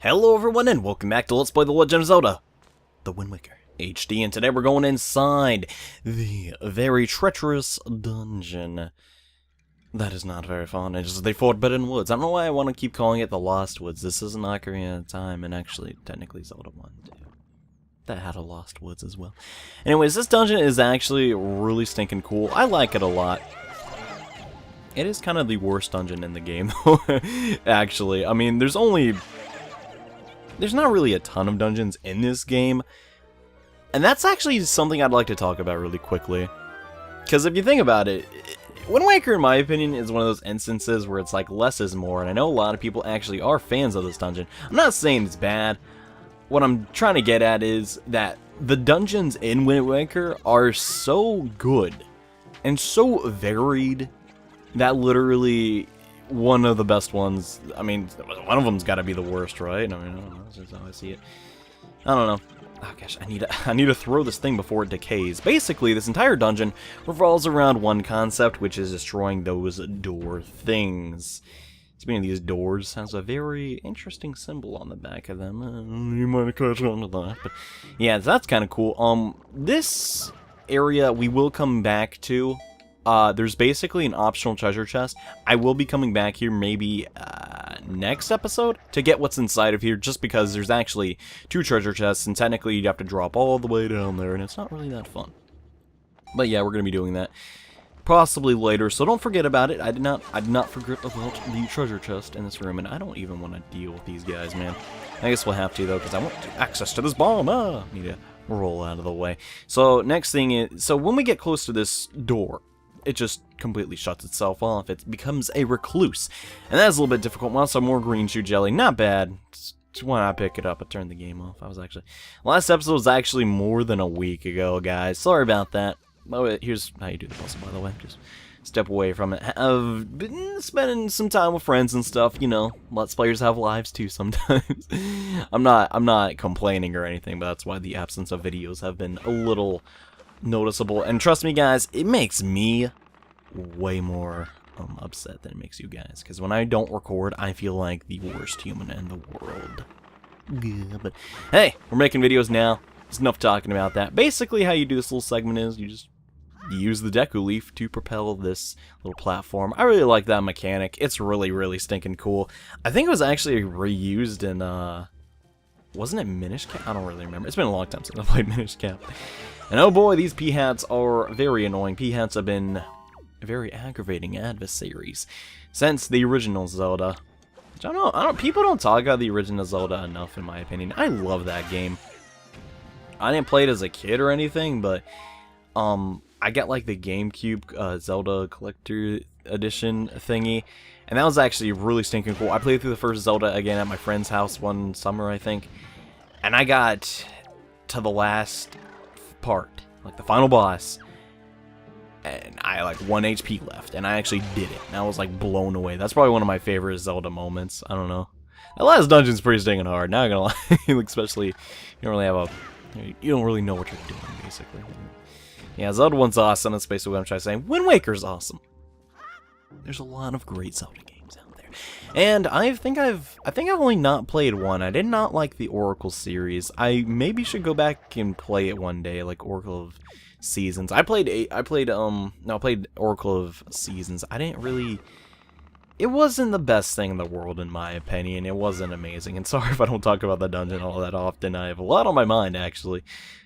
Hello everyone and welcome back to Let's Play The Legend of Zelda, The Wind Waker HD, and today we're going inside the very treacherous dungeon. That is not very fun. It's the Forbidden Woods. I don't know why I want to keep calling it the Lost Woods. This isn't Ocarina of Time, and actually, technically Zelda 1 too. That had a Lost Woods as well. Anyways, this dungeon is actually really stinking cool. I like it a lot. It is kind of the worst dungeon in the game, though, actually. I mean, there's not really a ton of dungeons in this game, and that's actually something I'd like to talk about really quickly. Because if you think about it, Wind Waker, in my opinion, is one of those instances where it's like less is more, and I know a lot of people actually are fans of this dungeon. I'm not saying it's bad. What I'm trying to get at is that the dungeons in Wind Waker are so good and so varied that literally one of the best ones. I mean, one of them's got to be the worst, right? I mean, I don't know. That's just how I see it. I don't know. Oh gosh, I need to throw this thing before it decays. Basically, this entire dungeon revolves around one concept, which is destroying those door things. Speaking of these doors, has a very interesting symbol on the back of them. You might catch on to that, but yeah, that's kind of cool. This area we will come back to. There's basically an optional treasure chest. I will be coming back here maybe next episode to get what's inside of here, just because there's actually two treasure chests, and technically you'd have to drop all the way down there, and it's not really that fun. But yeah, we're gonna be doing that possibly later, so don't forget about it. I did not forget about the treasure chest in this room, and I don't even want to deal with these guys, man. I guess we'll have to though, because I want access to this bomb. Need to roll out of the way. So next thing is, so when we get close to this door, it just completely shuts itself off. It becomes a recluse. And that's a little bit difficult. Want some more green shoe jelly. Not bad. Just why not pick it up? I turned the game off. Last episode was actually more than a week ago, guys. Sorry about that. Oh, here's how you do the puzzle, by the way. Just step away from it. I've been spending some time with friends and stuff, you know. Let's players have lives too sometimes. I'm not complaining or anything, but that's why the absence of videos have been a little noticeable, and trust me guys, it makes me way more upset than it makes you guys, because when I don't record, I feel like the worst human in the world. Yeah, but hey, we're making videos now. There's enough talking about that. Basically how you do this little segment is you just use the Deku Leaf to propel this little platform. I really like that mechanic. It's really stinking cool. I think it was actually reused in wasn't it Minish Cap? I don't really remember. It's been a long time since I played Minish Cap. And oh boy, these P-Hats are very annoying. P-Hats have been very aggravating adversaries since the original Zelda. Which I don't know, people don't talk about the original Zelda enough, in my opinion. I love that game. I didn't play it as a kid or anything, but I got like the GameCube Zelda Collector Edition thingy, and that was actually really stinking cool. I played through the first Zelda again at my friend's house one summer, I think, and I got to the last part, like the final boss, and I like 1 HP left, and I actually did it, and I was like blown away. That's probably one of my favorite Zelda moments. I don't know. That last dungeon's pretty stinking hard, not gonna lie. Especially, you don't really know what you're doing, basically. Yeah, Zelda 1's awesome. That's basically what I'm trying to say. Wind Waker's awesome. There's a lot of great Zelda games out there, and I think I've only not played one. I did not like the Oracle series. I maybe should go back and play it one day, like Oracle of Seasons. I played Oracle of Seasons. I didn't really. It wasn't the best thing in the world, in my opinion. It wasn't amazing. And sorry if I don't talk about the dungeon all that often. I have a lot on my mind, actually.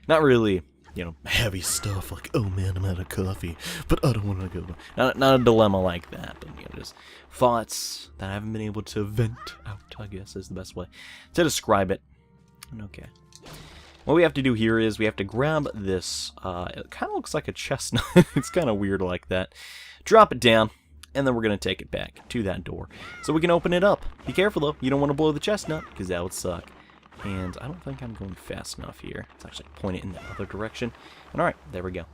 Not really, you know, heavy stuff like, oh man, I'm out of coffee, but I don't want to go. Not a dilemma like that, but you know, just thoughts that I haven't been able to vent out, I guess is the best way to describe it. Okay. What we have to do here is we have to grab this, it kind of looks like a chestnut. It's kind of weird like that. Drop it down, and then we're going to take it back to that door so we can open it up. Be careful though, you don't want to blow the chestnut, because that would suck. And I don't think I'm going fast enough here. Let's actually point it in the other direction. And alright, there we go.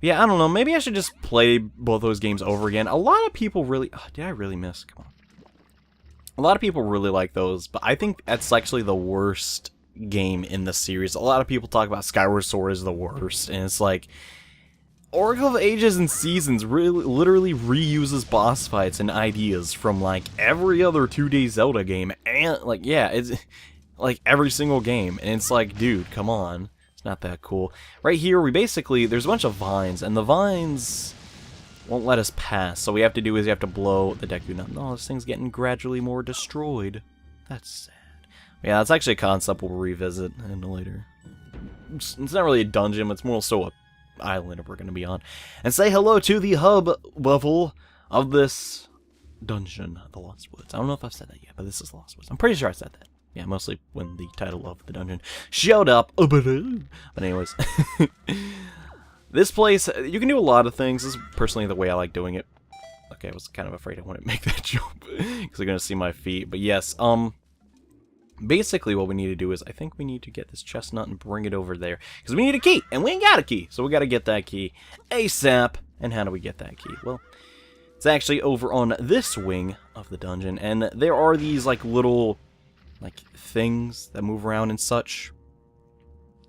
Yeah, I don't know, maybe I should just play both those games over again. A lot of people really... Oh, did I really miss? Come on. A lot of people really like those, but I think that's actually the worst game in the series. A lot of people talk about Skyward Sword as the worst, and it's like... Oracle of Ages and Seasons really, literally reuses boss fights and ideas from, like, every other 2D Zelda game, and, like, yeah, it's, like, every single game, and it's like, dude, come on, it's not that cool. Right here, we basically, there's a bunch of vines, and the vines won't let us pass, so what we have to do is we have to blow the Deku. No, this thing's getting gradually more destroyed. That's sad. Yeah, that's actually a concept we'll revisit in later. It's not really a dungeon, it's more so a island we're going to be on. And say hello to the hub level of this dungeon, the Lost Woods. I don't know if I've said that yet, but this is Lost Woods. I'm pretty sure I said that. Yeah, mostly when the title of the dungeon showed up. But anyways, this place, you can do a lot of things. This is personally the way I like doing it. Okay, I was kind of afraid I wouldn't make that jump because you're going to see my feet. But yes, basically what we need to do is I think we need to get this chestnut and bring it over there because we need a key, and we ain't got a key, so we got to get that key ASAP. And how do we get that key? Well, it's actually over on this wing of the dungeon, and there are these like little like things that move around and such.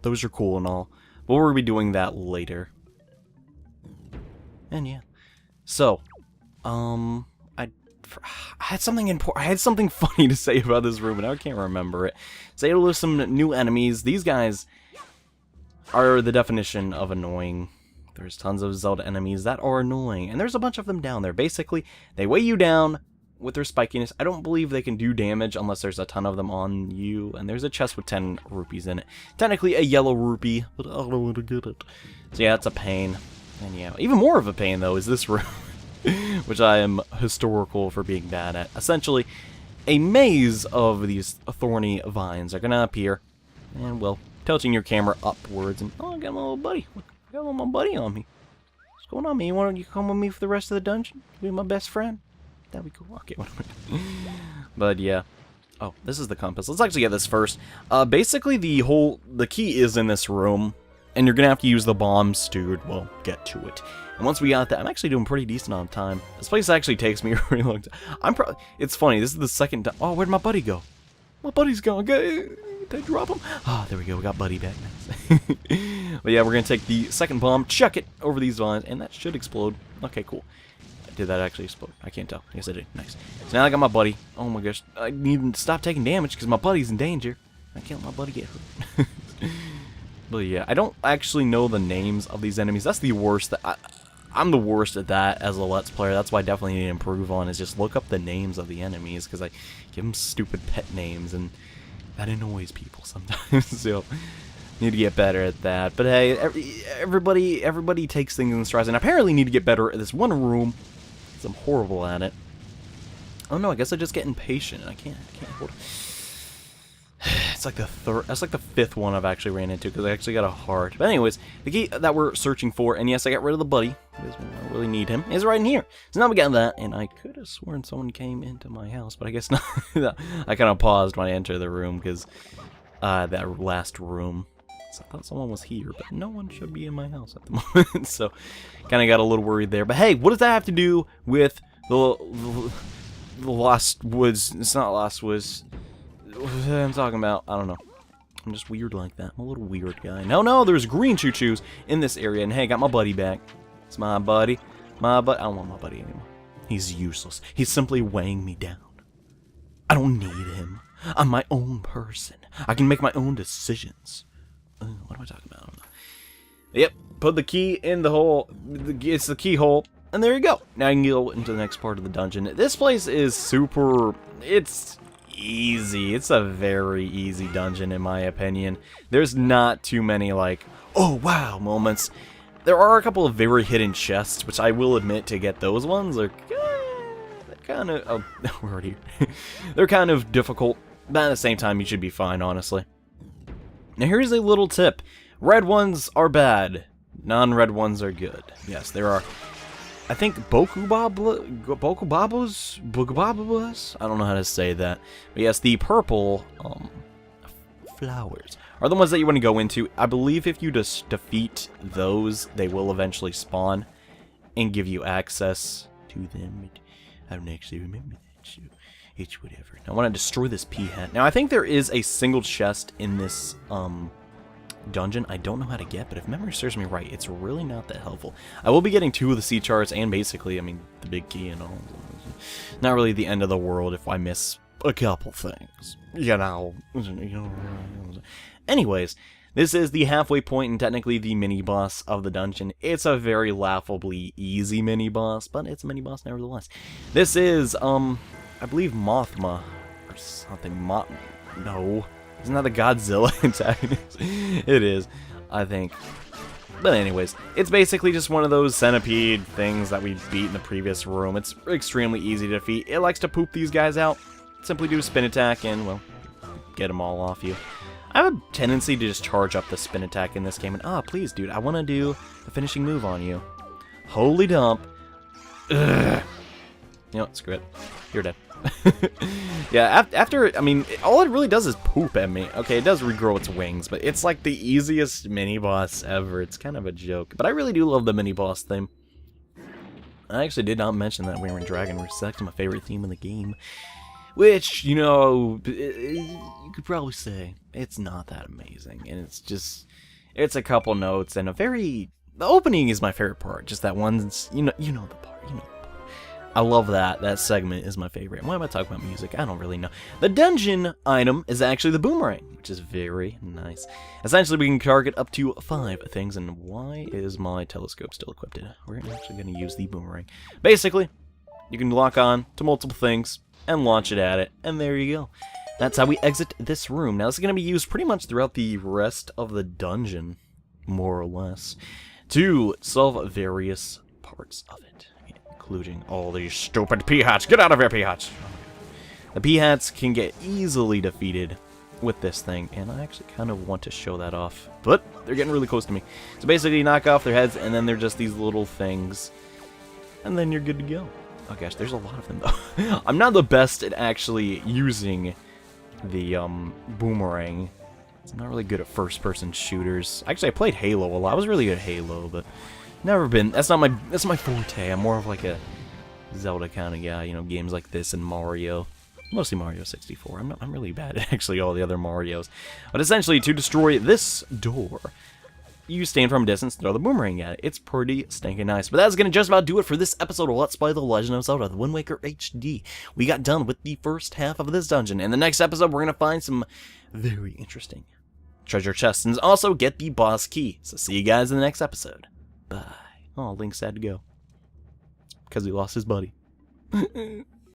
Those are cool and all, but we'll be doing that later. And yeah, so I had something important. I had something funny to say about this room, and I can't remember it. Say hello to some new enemies. These guys are the definition of annoying. There's tons of Zelda enemies that are annoying, and there's a bunch of them down there. Basically, they weigh you down with their spikiness. I don't believe they can do damage unless there's a ton of them on you, and there's a chest with 10 rupees in it. Technically a yellow rupee, but I don't want to get it. So yeah, it's a pain. And yeah, even more of a pain, though, is this room. Which I am historical for being bad at. Essentially, a maze of these thorny vines are gonna appear, and well, tilting your camera upwards, and oh, I got my little buddy. Look, I got my buddy on me. What's going on, man? You come with me for the rest of the dungeon? Be my best friend? That'd be cool. Okay, but yeah. Oh, this is the compass. Let's actually get this first. Basically, the key is in this room, and you're gonna have to use the bombs to, well, get to it. And once we got that, I'm actually doing pretty decent on time. This place actually takes me a really long time. It's funny, this is the second time. Oh, where'd my buddy go? My buddy's gone. Did I drop him? Ah, there we go. We got buddy back now. But yeah, we're going to take the second bomb, chuck it over these vines, and that should explode. Okay, cool. Did that actually explode? I can't tell. Yes, I did. Nice. So now I got my buddy. Oh my gosh. I need to stop taking damage because my buddy's in danger. I can't let my buddy get hurt. But yeah, I don't actually know the names of these enemies. That's the worst. I'm the worst at that as a Let's Player. That's why I definitely need to improve on, is just look up the names of the enemies, because I give them stupid pet names, and that annoys people sometimes. So, need to get better at that. But hey, everybody takes things in strides, and I apparently need to get better at this one room, because I'm horrible at it. Oh no, I guess I just get impatient. I can't hold it. It's like that's like the fifth one I've actually ran into, because I actually got a heart. But anyways, the key that we're searching for, and yes, I got rid of the buddy, because I don't really need him, is right in here. So now we got that, and I could have sworn someone came into my house, but I guess not. I kind of paused when I entered the room, because that last room. So I thought someone was here, but no one should be in my house at the moment. So kind of got a little worried there. But hey, what does that have to do with the Lost Woods? It's not Lost Woods. What I'm talking about, I don't know. I'm just weird like that. I'm a little weird guy. No, there's green choo-choos in this area, and hey, got my buddy back. It's my buddy. I don't want my buddy anymore. He's useless. He's simply weighing me down. I don't need him. I'm my own person. I can make my own decisions. What am I talking about? I don't know. Yep, put the key in the hole. It's the keyhole, and there you go. Now you can go into the next part of the dungeon. This place is super... It's easy. It's a very easy dungeon, in my opinion. There's not too many, like, oh, wow moments. There are a couple of very hidden chests, which I will admit, to get those ones are kind of... Oh, we're already here. They're kind of difficult, but at the same time, you should be fine, honestly. Now, here's a little tip. Red ones are bad. Non-red ones are good. Yes, there are... I think Bokubabas? I don't know how to say that. But yes, the purple flowers are the ones that you want to go into. I believe if you just defeat those, they will eventually spawn and give you access to them. I don't actually remember that, so it's whatever. Now, I want to destroy this pea hat. Now, I think there is a single chest in this dungeon I don't know how to get, but if memory serves me right, it's really not that helpful. I will be getting 2 of the sea charts and basically, I mean, the big key and all. Not really the end of the world if I miss a couple things, you know. Anyways, this is the halfway point and technically the mini-boss of the dungeon. It's a very laughably easy mini-boss, but it's a mini-boss nevertheless. This is, I believe Mothma, or something, no, isn't that the Godzilla antagonist? It is, I think. But anyways, it's basically just one of those centipede things that we beat in the previous room. It's extremely easy to defeat. It likes to poop these guys out. Simply do a spin attack and, well, get them all off you. I have a tendency to just charge up the spin attack in this game. And, please, dude, I want to do the finishing move on you. Holy dump. Ugh. You know what, screw it. You're dead. Yeah, after, I mean, all it really does is poop at me. Okay, it does regrow its wings, but it's like the easiest mini-boss ever. It's kind of a joke. But I really do love the mini-boss theme. I actually did not mention that we were in Dragon Resect, my favorite theme in the game. Which, you know, you could probably say it's not that amazing. And it's just, it's a couple notes and a very, the opening is my favorite part. Just that one, you know the part, I love that. That segment is my favorite. Why am I talking about music? I don't really know. The dungeon item is actually the boomerang, which is very nice. Essentially, we can target up to 5 things. And why is my telescope still equipped? We're actually going to use the boomerang. Basically, you can lock on to multiple things and launch it at it, and there you go. That's how we exit this room. Now, this is going to be used pretty much throughout the rest of the dungeon, more or less, to solve various parts of it, including all these stupid P-hats. Get out of here, P-hats! The P-hats can get easily defeated with this thing, and I actually kind of want to show that off, but they're getting really close to me. So basically, you knock off their heads, and then they're just these little things, and then you're good to go. Oh gosh, there's a lot of them though. I'm not the best at actually using the boomerang. I'm not really good at first-person shooters. Actually, I played Halo a lot. I was really good at Halo, but never been. That's my forte. I'm more of like a Zelda kind of guy. You know, games like this and Mario. Mostly Mario 64. I'm really bad at actually all the other Marios. But essentially, to destroy this door, you stand from a distance, throw the boomerang at it. It's pretty stinking nice. But that's going to just about do it for this episode of Let's Play The Legend of Zelda, The Wind Waker HD. We got done with the first half of this dungeon. In the next episode, we're going to find some very interesting treasure chests and also get the boss key. So see you guys in the next episode. Bye. Oh, Link's sad to go. Because he lost his buddy.